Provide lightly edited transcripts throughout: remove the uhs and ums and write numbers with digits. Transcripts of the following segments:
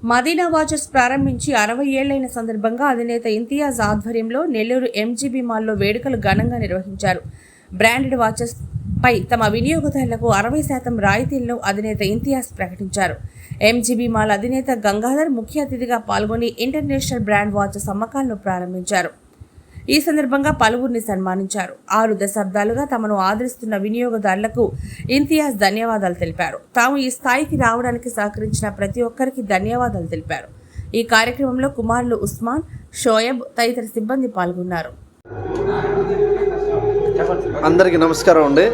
Madina watches ప్రారంభించి 60 ఏళ్లైన సందర్భంగా అధినేత ఇంతియాజ్ ఆధ్వర్యంలో నెల్లూరు ఎంజీబీ మాల్లో వేడుకలు ఘనంగా నిర్వహించారు. బ్రాండెడ్ వాచెస్ పై తమ వినియోగదారులకు 60% రాయితీలను అధినేత ఇంతియాజ్ ప్రకటించారు. ఎంజీబీ మాల్ అధినేత గంగాధర్ ముఖ్య అతిథిగా పాల్గొని ఇంటర్నేషనల్ బ్రాండ్ వాచెస్ అమ్మకాలను ప్రారంభించారు. ఈ సందర్భంగా పలువురిని సన్మానించారు. 6 దశాబ్దాలుగా తమను ఆదరిస్తున్న వినియోగదారులకు ఇంతియాజ్ ధన్యవాదాలు తెలిపారు. తాము ఈ స్థాయికి రావడానికి సహకరించిన ప్రతి ఒక్కరికి ధన్యవాదాలు తెలిపారు. ఈ కార్యక్రమంలో కుమారులు ఉస్మాన్, షోయబ్ తదితర సిబ్బంది పాల్గొన్నారు. అందరికీ నమస్కారం అండి.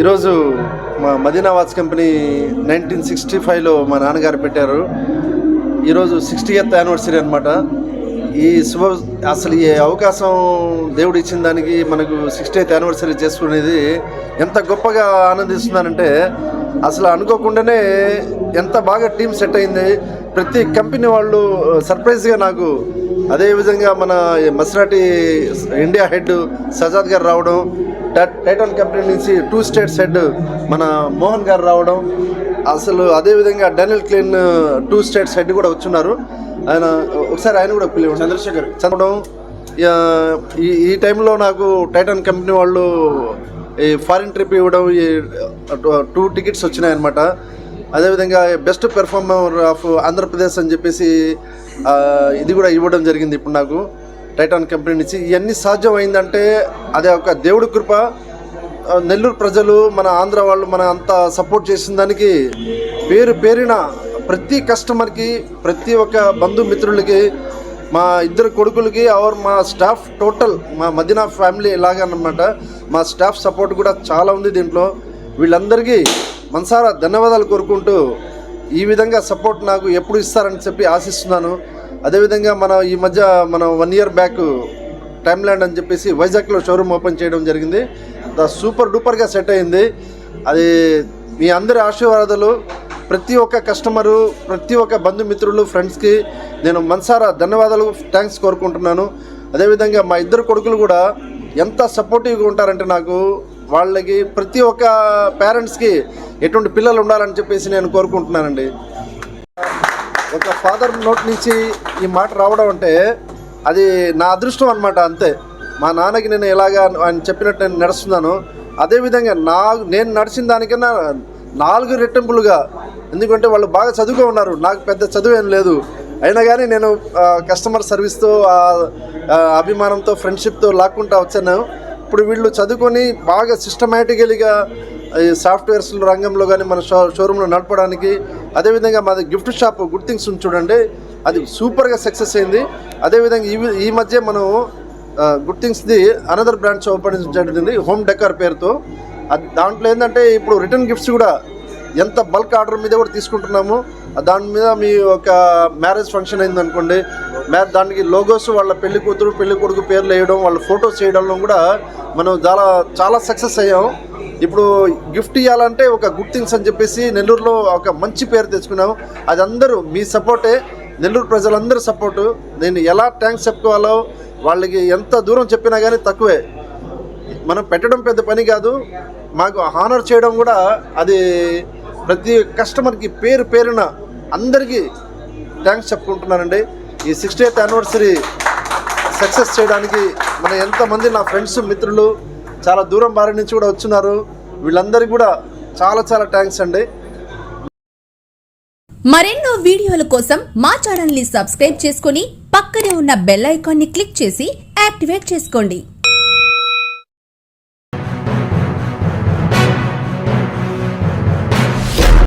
ఈరోజు మా మదీనా వాచ్ కంపెనీ 1965లో మా నాన్నగారు పెట్టారు. ఈరోజు 60th యానివర్సరీ అనమాట. అసలు ఈ అవకాశం దేవుడు ఇచ్చిన దానికి మనకు 60th యానివర్సరీ చేసుకునేది ఎంత గొప్పగా ఆనందిస్తున్నానంటే అసలు అనుకోకుండానే ఎంత బాగా టీం సెట్ అయింది. ప్రతి కంపెనీ వాళ్ళు సర్ప్రైజ్గా నాకు, అదేవిధంగా మన మస్రాటి ఇండియా హెడ్ సజాద్ గారు రావడం, టైటాన్ కంపెనీ నుంచి 2 స్టేట్స్ హెడ్ మన మోహన్ గారు రావడం, అసలు అదేవిధంగా డానియల్ క్లీన్ 2 స్టేట్స్ హెడ్ కూడా వచ్చున్నారు. ఆయన కూడా పిల్లలు చంద్రశేఖర్ చదవడం. ఈ టైంలో నాకు టైటాన్ కంపెనీ వాళ్ళు ఈ ఫారిన్ ట్రిప్ ఇవ్వడం, ఈ 2 టికెట్స్ వచ్చినాయన్నమాట. అదేవిధంగా బెస్ట్ పెర్ఫార్మర్ ఆఫ్ ఆంధ్రప్రదేశ్ అని చెప్పేసి ఇది కూడా ఇవ్వడం జరిగింది ఇప్పుడు నాకు టైటాన్ కంపెనీ నుంచి. ఇవన్నీ సాధ్యం అయిందంటే అదే ఒక దేవుడి కృప. నెల్లూరు ప్రజలు, మన ఆంధ్ర వాళ్ళు మన అంతా సపోర్ట్ చేసిన దానికి పేరున ప్రతి కస్టమర్కి, ప్రతి ఒక్క బంధుమిత్రులకి, మా 2 కొడుకులకి, మా స్టాఫ్ టోటల్ మా మదీనా ఫ్యామిలీ ఇలాగనమాట. మా స్టాఫ్ సపోర్ట్ కూడా చాలా ఉంది దీంట్లో. వీళ్ళందరికీ మనసారా ధన్యవాదాలు కోరుకుంటూ ఈ విధంగా సపోర్ట్ నాకు ఎప్పుడు ఇస్తారని చెప్పి ఆశిస్తున్నాను. అదేవిధంగా ఈ మధ్య 1 year బ్యాక్ టైమ్ ల్యాండ్ అని చెప్పేసి వైజాగ్లో షోరూమ్ ఓపెన్ చేయడం జరిగింది. సూపర్ డూపర్గా సెట్ అయింది. అది మీ అందరి ఆశీర్వాదాలు. ప్రతి ఒక్క కస్టమరు, ప్రతి ఒక్క బంధుమిత్రులు, ఫ్రెండ్స్కి నేను మనసారా ధన్యవాదాలు, థ్యాంక్స్ కోరుకుంటున్నాను. అదేవిధంగా మా 2 కొడుకులు కూడా ఎంత సపోర్టివ్గా ఉంటారంటే నాకు, వాళ్ళకి ప్రతి ఒక్క పేరెంట్స్కి ఎటువంటి పిల్లలు ఉండాలని చెప్పేసి నేను కోరుకుంటున్నానండి. ఒక ఫాదర్ నోట్ నుంచి ఈ మాట రావడం అంటే అది నా అదృష్టం అనమాట. అంతే, మా నాన్నకి నేను ఎలాగా ఆయన చెప్పినట్టు నేను నడుస్తున్నాను, అదేవిధంగా నేను నడిచిన దానికన్నా 4 రెట్టింపులుగా. ఎందుకంటే వాళ్ళు బాగా చదువుగా ఉన్నారు, నాకు పెద్ద చదువు ఏం లేదు. అయినా కానీ నేను కస్టమర్ సర్వీస్తో, అభిమానంతో, ఫ్రెండ్షిప్తో లాక్కుంటా వచ్చాను. ఇప్పుడు వీళ్ళు చదువుకొని బాగా సిస్టమేటికల్గా ఈ సాఫ్ట్వేర్స్ రంగంలో కానీ మన షోరూంలో నడపడానికి, అదేవిధంగా మాది గిఫ్ట్ షాప్ గుడ్ థింగ్స్ చూడండి, అది సూపర్గా సక్సెస్ అయింది. అదేవిధంగా ఈ మధ్య మనం గుడ్ థింగ్స్ది అనదర్ బ్రాంచ్ ఓపెన్ జరిగింది హోమ్ డెకార్ పేరుతో. దాంట్లో ఏంటంటే ఇప్పుడు రిటర్న్ గిఫ్ట్స్ కూడా ఎంత బల్క్ ఆర్డర్ మీద కూడా తీసుకుంటున్నాము. దాని మీద మీ ఒక మ్యారేజ్ ఫంక్షన్ అయిందనుకోండి, దానికి లోగోస్, వాళ్ళ పెళ్లి కూతురు పెళ్లి కొడుకు పేర్లు వేయడం, వాళ్ళ ఫొటోస్ చేయడంలో కూడా మనం చాలా సక్సెస్ అయ్యాం. ఇప్పుడు గిఫ్ట్ ఇవ్వాలంటే ఒక గుడ్ థింగ్స్ అని చెప్పేసి నెల్లూరులో ఒక మంచి పేరు తెచ్చుకున్నాం. అది అందరూ మీ సపోర్టే, నెల్లూరు ప్రజలందరూ సపోర్టు. నేను ఎలా థ్యాంక్స్ చెప్పుకోవాలో వాళ్ళకి ఎంత దూరం చెప్పినా కానీ తక్కువే. మనం పెట్టడం పెద్ద పని కాదు, మాకు హానర్ చేయడం కూడా అది ప్రతి కస్టమర్కి పేరున అందరికీ థ్యాంక్స్ చెప్పుకుంటున్నానండి. ఈ 60th యానివర్సరీ సక్సెస్ చేయడానికి ఎంతమంది నా ఫ్రెండ్స్, మిత్రులు చాలా దూరం బారి నుంచి కూడా వచ్చున్నారు. వీళ్ళందరికీ కూడా చాలా థ్యాంక్స్ అండి. మరెన్నో వీడియోల కోసం మా ఛానల్ ని సబ్స్క్రైబ్ చేసుకుని పక్కనే ఉన్న బెల్ ఐకాన్ ని క్లిక్ చేసి యాక్టివేట్ చేసుకోండి.